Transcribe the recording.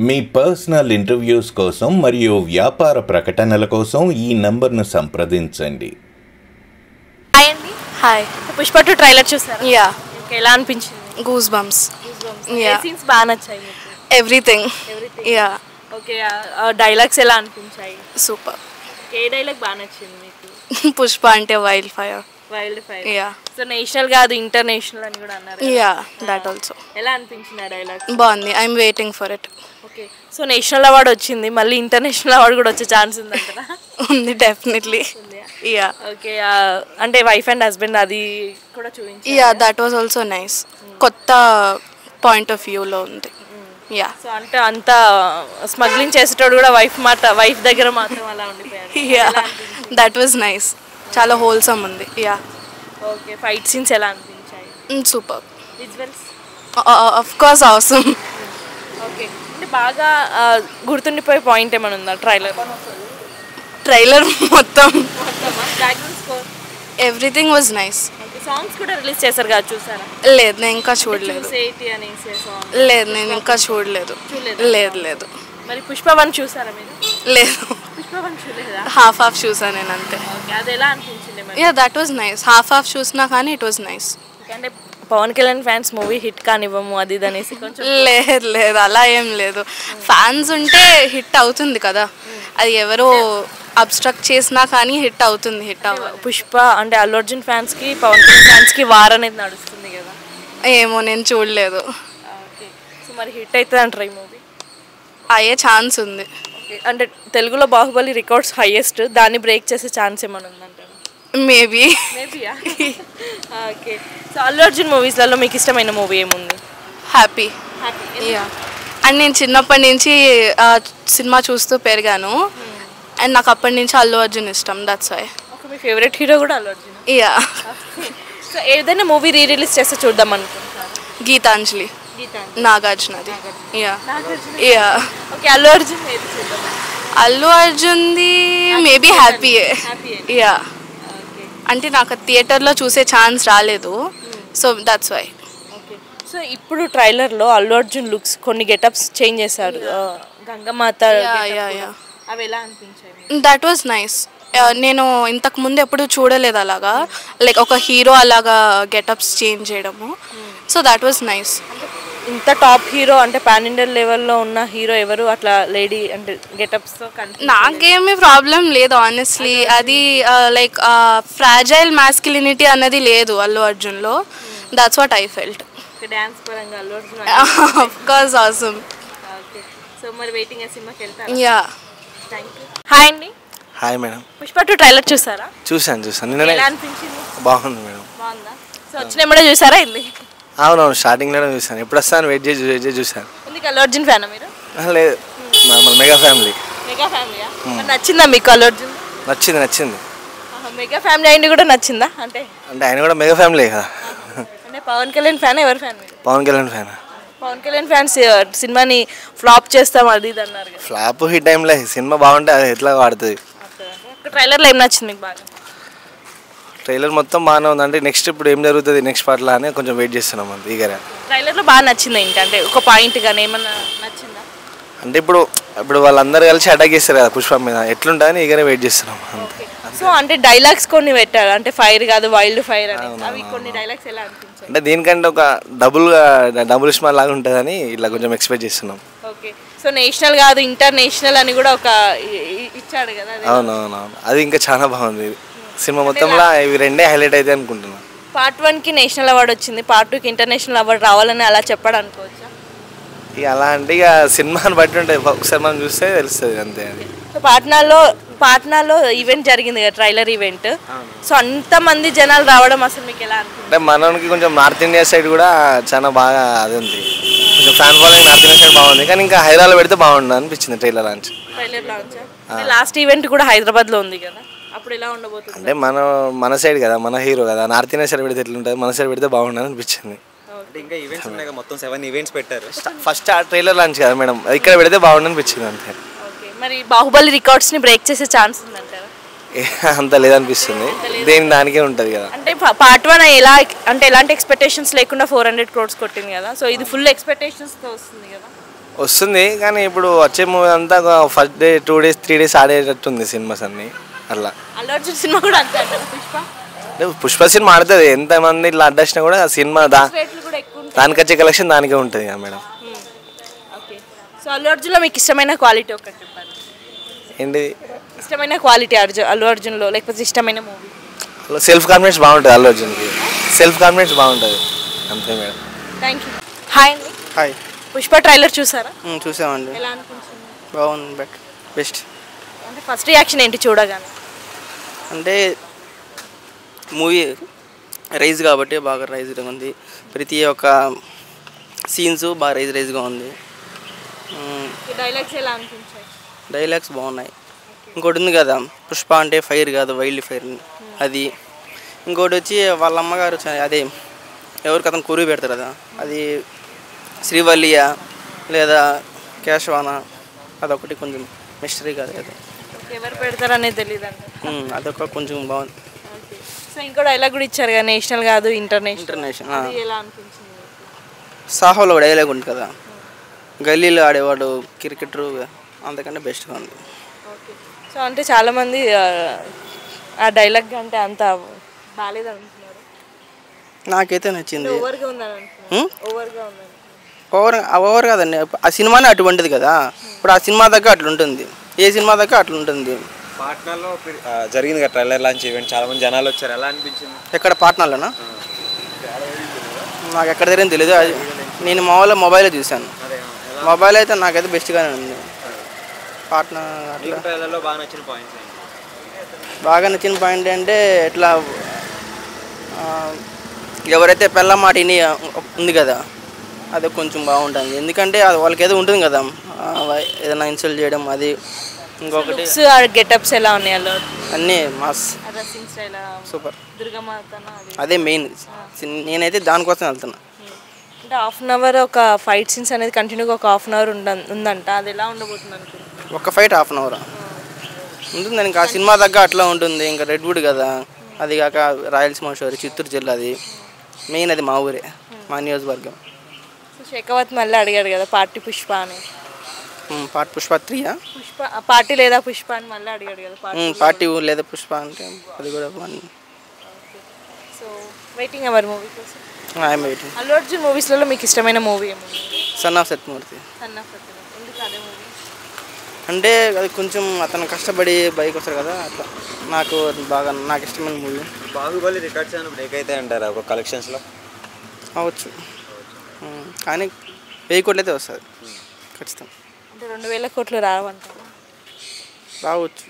మీ personal interviews కోసం మరియు వ్యాపార ప్రకటనల కోసం ఈ నంబర్ను సంప్రదించండి. హాయ్ అండి. హాయ్. పుష్ప 2 ట్రైలర్ చూసారా? యా. ఎలా అనిపించింది? Goose bumps. ఏ సీన్స్ బాగా నచ్చాయి మీకు? ఎవ్రీథింగ్. యా. ఓకే, డైలాగ్స్ ఎలా అనిపించాయి? సూపర్. ఏ డైలాగ్ బాగా నచ్చింది మీకు? పుష్ప అంటే wild fire. Yeah. So national కాదు ఇంటర్నేషనల్ అని కూడా అన్నారు. Yeah, that also. ఎలా అనిపించింది ఆ డైలాగ్? బాగుంది. I'm waiting for it. Okay, so national award వచ్చింది, మళ్ళీ ఇంటర్నేషనల్ అవార్డు కూడా వచ్చే ఛాన్స్ ఉందంటారా? ఉంది, డెఫినెట్లీ. యా. ఓకే, అంటే వైఫ్ అండ్ హస్బెండ్ అది కూడా చూపించారు. Yeah, that was also nice. కొత్త పాయింట్ ఆఫ్ వ్యూలో ఉంది. యా. సో అంటే అంతా స్మగ్లింగ్ చేసేటోడు కూడా వైఫ్ దగ్గర మాత్రం అలా ఉండిపోయారు. Yeah, that was nice. చాలా హోల్సమ్ ఉంది. యా. ఓకే, ఫైట్ సీన్స్ ఎలా అనిపించాయి? సూపర్. విజువల్స్ ఆఫ్ కోర్స్ అవసరం. ఓకే, అంటే బాగా గుర్తుండిపోయే పాయింట్ ఏమైనా ఉందా ట్రైలర్ మొత్తం? Background score everything was nice. Songs కూడా రిలీజ్ చేశారు కదా, చూసారా? లేదు, నేను ఇంకా చూడలేదు. లేదు, నేను ఇంకా చూడలేదు. లేదు. మరి పుష్ప 1 చూసారా మీరు? లేదు, పుష్ప 1 చూడలేదా? హాఫ్ చూసాను నేను అంతే. ఓకే, అది ఎలా అనిపించింది మరి? Yeah, that was nice. Half చూసినా కానీ ఇట్ వాజ్ నైస్. అంటే Pawan Kalyan fans movie hit కానివ్వము అది ఇది అనేసి కొంచెం. లేదు, అలా ఏం లేదు. ఫ్యాన్స్ ఉంటే హిట్ అవుతుంది కదా, అది ఎవరో అబ్స్ట్రక్ట్ చేసినా కానీ హిట్ అవుతుంది. పుష్ప అంటే అల్లు అర్జున్ ఫ్యాన్స్ కి పవన్ కళ్యాణ్ ఫ్యాన్స్ కి వార్ అనేది నడుస్తుంది కదా. ఏమో, నేను చూడలేదు. ఓకే, సో మరి హిట్ అవుతుంది అంటారా ఈ మూవీ? అయ్యే ఛాన్స్ ఉంది. అంటే తెలుగులో బాహుబలి రికార్డ్స్ హైయెస్ట్, దాన్ని బ్రేక్ చేసే ఛాన్స్ ఏమైనా ఉందంటారా? మేబీయా? ఓకే, సో అల్లు అర్జున్ మూవీస్లలో మీకు ఇష్టమైన మూవీ ఏముంది? హ్యాపీ. యా. అండ్ నేను చిన్నప్పటి నుంచి సినిమా చూస్తూ పెరిగాను. అండ్ నాకు అప్పటి నుంచి అల్లు అర్జున్ ఇష్టం. That's why. ఓకే, మీ ఫేవరెట్ హీరో కూడా అల్లు అర్జున్? యా. సో ఏదైనా మూవీ రిలీజ్ చేస్తే చూద్దాం అనుకుంటున్నాను. గీతాంజలి, నాగార్జునది. యా. ఓకే, అల్లు అర్జున్ ఏది చూద్దాం? అల్లు అర్జున్ది మేబీ హ్యాపీయే. యా. అంటే నాకు థియేటర్లో చూసే ఛాన్స్ రాలేదు, so that's why. Okay, so ఇప్పుడు ట్రైలర్లో అల్లు అర్జున్ లుక్స్ కొన్ని గెటప్స్ చేంజ్ చేశారు. గంగమాత అవి ఎలా అనిపించాయి? That was nice. నేను ఇంతకు ముందు ఎప్పుడు చూడలేదు అలాగా, లైక్ ఒక హీరో అలాగా గెటప్స్ చేంజ్ చేయడము. So that was nice. ఇంత టాప్ హీరో అంటే పాన్ ఇండియా లెవెల్లో ఉన్న హీరో ఎవరు అట్లా లేడీ అంటే గెటప్స్తో? నాకేమీ ప్రాబ్లం లేదు ఆనెస్ట్లీ. అది లైక్ ఫ్రాజైల్ మాస్కులినిటీ అన్నది లేదు అల్లు అర్జున్లో. That's what I felt. Dance పరంగా Allu Arjun of course awesome. Okay, so మరి వెయిటింగ్ ఆ సినిమాకి వెళ్తారా? యా. Thank you. హాయ్ అండి. Hi madam. పుష్ప 2 ట్రైలర్ చూసారా? చూసాను. ఎలా అనిపించింది? బాగుంది మేడం. బాగుందా? సో వచ్చిన ఎప్పుడో చూసారా ఇది? అవునవును, స్టార్టింగ్లోనే చూసాను. ఎప్పుడు వస్తాను వెయిట్ చేసి చూసాను. ఎందుకు అల్లు అర్జున్ ఫ్యానా మీరు? లేదు, మన మెగా ఫ్యామిలీ. మెగా ఫ్యామిలీయా? నచ్చిందా మీకు అల్లు అర్జున్? నచ్చింది. మెగా ఫ్యామిలీ అయింది కూడా నచ్చిందా? అంటే ఆయన కూడా మెగా ఫ్యామిలీ కదా. అంటే పవన్ కళ్యాణ్ ఫ్యాన్ ఎవరు ఫ్యాన్ మీరు? పవన్ కళ్యాణ్ ఫ్యాన్. పవన్ కళ్యాణ్ ఫ్యాన్స్ సినిమాని ఫ్లాప్ చేస్తాం అది ఇది అన్నారు. ఫ్లాప్ హిట్ టైంలో సినిమా బాగుంటే అది ఎట్లా వాడుతుంది. ట్రైలర్లో ఏం నచ్చింది మీకు బాగా? ట్రైలర్ మొత్తం బాగానే ఉంది. అంటే నెక్స్ట్ ఇప్పుడు ఏం జరుగుతుంది నెక్స్ట్ పార్ట్లో అని కొంచెం వెయిట్ చేస్తున్నాం అంతే. ఈగరా ట్రైలర్లో బాగా నచ్చింది ఏంటంటే ఒక పాయింట్ కానీ ఏమన్నా నచ్చిందా? అంటే ఇప్పుడు వాళ్ళందరూ కలిసి అటాక్ చేస్తారు కదా పుష్ప మీద, ఎట్లుంటుందని ఈగనే వెయిట్ చేస్తున్నాం అంతే. సో అంటే డైలాగ్స్ కొన్ని పెట్టారు, అంటే ఫైర్ కాదు వైల్డ్ ఫైర్ అని. అవి కొన్ని డైలాగ్స్ ఎలా అనిపించాయి? అంటే దీనికంటే ఒక డబుల్ స్మాల్ లాగా ఉంటుందని ఇలా కొంచెం ఎక్స్పెక్ట్ చేస్తున్నాం. ఓకే, సో నేషనల్ కాదు ఇంటర్నేషనల్ అని కూడా ఒక ఇచ్చాడు కదా. అవునవును, అది ఇంకా చాలా బాగుంది. సినిమా మొత్తంలో ఇవి రెండే హైలైట్ అయితే అనుకుంటున్నాను. పార్ట్ 1కి నేషనల్ అవార్డు వచ్చింది, పార్ట్ 2కి ఇంటర్నేషనల్ అవార్డు రావాలని అలా చెప్పాడు అనుకోవచ్చా? ఇక అలా అంటే ఇక సినిమాని బట్టి ఉంటుంది, ఒకసారి మనం చూస్తే తెలుస్తుంది అంతే. అది సో పాట్నాలో ఈవెంట్ జరిగింది కదా, ట్రైలర్ ఈవెంట్. సో అంతమంది జనాలు రావడం అసలు మీకు ఎలా అనిపించింది? అంటే మనకి కొంచెం నార్త్ ఇండియా సైడ్ కూడా చాలా బాగా అది ఉంది, కొంచెం fan following north India side బాగుంది. కానీ ఇంకా హైదరాబాద్ పెడితే బాగుండు అనిపించింది ట్రైలర్ లాంచ్. లాస్ట్ ఈవెంట్ కూడా హైదరాబాద్లో ఉంది కదా, అప్పుడు ఎలా ఉండబోతుంది? అంటే మన సైడ్ కదా, మన హీరో కదా, నార్త్ ఇండియా సైడ్ పెడితే ఎట్లుంటుంది, మన సైడ్ పెడితే బాగుండు అనిపించింది. ఇంకా ఈవెంట్స్ ఉన్నాయి, మొత్తం 7 ఈవెంట్స్ పెట్టారు. ఫస్ట్ ఆ ట్రైలర్ లాంచ్ కదా మేడం, ఇక్కడ పెడితే బాగుండు అనిపించింది అంతే. మరి బాహుబలి రికార్డ్స్ని బ్రేక్ చేసే ఛాన్స్ ఉందంటారా? అంత లేదనిపిస్తుంది, దేని దానికే ఉంటుంది కదా. అంటే పార్ట్ 1 ఎలా అంటే ఎలాంటి ఎక్స్పెక్టేషన్స్ లేకుండా 400 crores కొట్టింది కదా, సో ఇది ఫుల్ ఎక్స్పెక్టేషన్స్తో వస్తుంది కదా. వస్తుంది కానీ ఇప్పుడు వచ్చే మూవీ అంతా ఫస్ట్ డే 2 days 3 days ఆడేటట్టుంది సినిమాస్ అన్నీ అట్లా. అల్లు అర్జున్ సినిమా కూడా అంతే అంటారు పుష్ప పుష్ప సినిమా ఆడుతుంది ఎంతమంది ఇట్లా అడ్డొచ్చినా కూడా ఆ సినిమా రేట్లు కూడా ఎక్కువ ఉంటాయి. దానికి వచ్చే కలెక్షన్ దానికే ఉంటుంది కదా మేడం. ఓకే సో అల్లు అర్జున్లో మీకు ఇష్టమైన క్వాలిటీ ఒకటి చెప్పండి. ఏంటి ఇష్టమైన క్వాలిటీ అల్లు అర్జున్లో లేకపోతే ఇష్టమైన మూవీ? సెల్ఫ్ కాన్ఫిడెన్స్ బాగుంటుంది అల్లు అర్జున్కి. సెల్ఫ్ కాన్ఫిడెన్స్ బాగుంటుంది అంతే మేడం. Thank you. హాయ్ అండి. హాయ్. పుష్ప ట్రైలర్ చూసారా? చూసామండి. ఎలా అనిపించింది? బాగుంది బెస్ట్. అంటే ఫస్ట్ రియాక్షన్ ఏంటి చూడగానే? అంటే మూవీ రైజ్ కాబట్టి బాగా రైజ్గా ఉంది. ప్రతి ఒక్క సీన్స్ బాగా రైజ్గా ఉంది. డైలాగ్స్ ఎలా అనిపించాయి? డైలాగ్స్ బాగున్నాయి. ఇంకోటి ఉంది కదా పుష్ప అంటే ఫైర్ కాదు వైల్డ్ ఫైర్ అది. ఇంకోటి వచ్చి వాళ్ళ అమ్మగారు అదే ఎవరికి అతను కొరువు పెడతారు కదా అది శ్రీవల్లియ లేదా కేశవాన అదొకటి కొంచెం మిస్టరీ కాదు కదా ఎవరు పెడతారనేది తెలియదు అండి. అదొక కొంచెం బాగుంది. సో ఇంకో డైలాగ్ కూడా ఇచ్చారు కదా నేషనల్ కాదు ఇంటర్నేషనల్. ఎలా అనిపించింది? సాహోలో డైలాగ్ ఉంది కదా గల్లీలో ఆడేవాడు క్రికెటరు అంతకంటే బెస్ట్గా ఉంది. ఓకే సో అంటే చాలామంది ఆ డైలాగ్ అంటే అంత బాగాలేదు అంటున్నారు. నాకైతే నచ్చింది. ఓవర్గా ఉందని ఓవర్గా ఉందని. ఓవర్ కాదండి ఆ సినిమానే అటువంటిది కదా. ఇప్పుడు ఆ సినిమా దగ్గర అట్లా ఉంటుంది, ఏ సినిమా దగ్గర అట్లా ఉంటుంది. పాట్నాలో జరిగింది కదా ట్రైలర్ లాంచ్ ఈవెంట్, చాలా మంది జనాలు వచ్చారు, ఎలా అనిపించింది? ఎక్కడ పాట్నాలోనా? నాకు ఎక్కడ జరిగింది తెలియదు. నేను మామూలుగా మొబైల్లో చూశాను. మొబైల్ అయితే నాకైతే బెస్ట్గానే ఉంది. పాట్నా అట్లా ట్రైలర్లో బాగా నచ్చిన పాయింట్స్ బాగా నచ్చిన పాయింట్ అంటే ఎట్లా ఎవరైతే పెళ్ళ మాటిని ఉంది కదా అది కొంచెం బాగుంటుంది. ఎందుకంటే అది వాళ్ళకి ఏదో ఉంటుంది కదా ఏదైనా ఇన్సల్ట్ చేయడం అది. ఇంకొకటి గెటప్స్ ఎలా ఉన్నాయి అన్నీ మాస్ సూపర్. అదే మెయిన్. నేనైతే దానికోసం వెళ్తున్నా. అంటే హాఫ్ అన్ అవర్ ఒక ఫైట్ సీన్స్ అనేది కంటిన్యూగా ఒక హాఫ్ అన్ అవర్ ఉందంట. అది ఎలా ఉండబోతుంది అనుకుంటున్నాను? ఒక ఫైట్ హాఫ్ అన్ అవర్ ఉంటుంది. ఇంకా ఆ సినిమా దగ్గర అట్లా ఉంటుంది. ఇంకా రెడ్వుడ్ కదా అది కాక రాయలసీమ షోరీ చిత్తూరు జిల్లా అది మెయిన్. అది మా ఊరే, మా నియోజకవర్గం. శేఖవత్ మళ్ళీ అడిగాడు కదా పార్టీ పుష్ప అని. పార్ట్ పుష్ప 3 పుష్ప పార్టీ లేదా పుష్ప అని మళ్ళీ అడిగాడు కదా. పార్టీ లేదా పుష్ప అంటే అది కూడా సో వెయిటింగ్ అవర్ మూవీ కోసం. I'm waiting. అల్లు అర్జున్ మూవీస్లలో మీకు ఇష్టమైన మూవీ ఏముంది? Son of Satyamurthy. ఎందుకు అదే మూవీ? అంటే అది కొంచెం అతను కష్టపడి బైక్ వస్తారు కదా అట్లా నాకు నాకు ఇష్టమైన మూవీ. బాహుబలి రికార్డ్స్ ఏమైనా బ్రేక్ అయితే అంటారా ఒక కలెక్షన్స్లో? అవచ్చు కానీ 1000 కోట్లు అయితే వస్తుంది ఖచ్చితంగా. అంటే 2000 కోట్లు రావంటారా? రావచ్చు.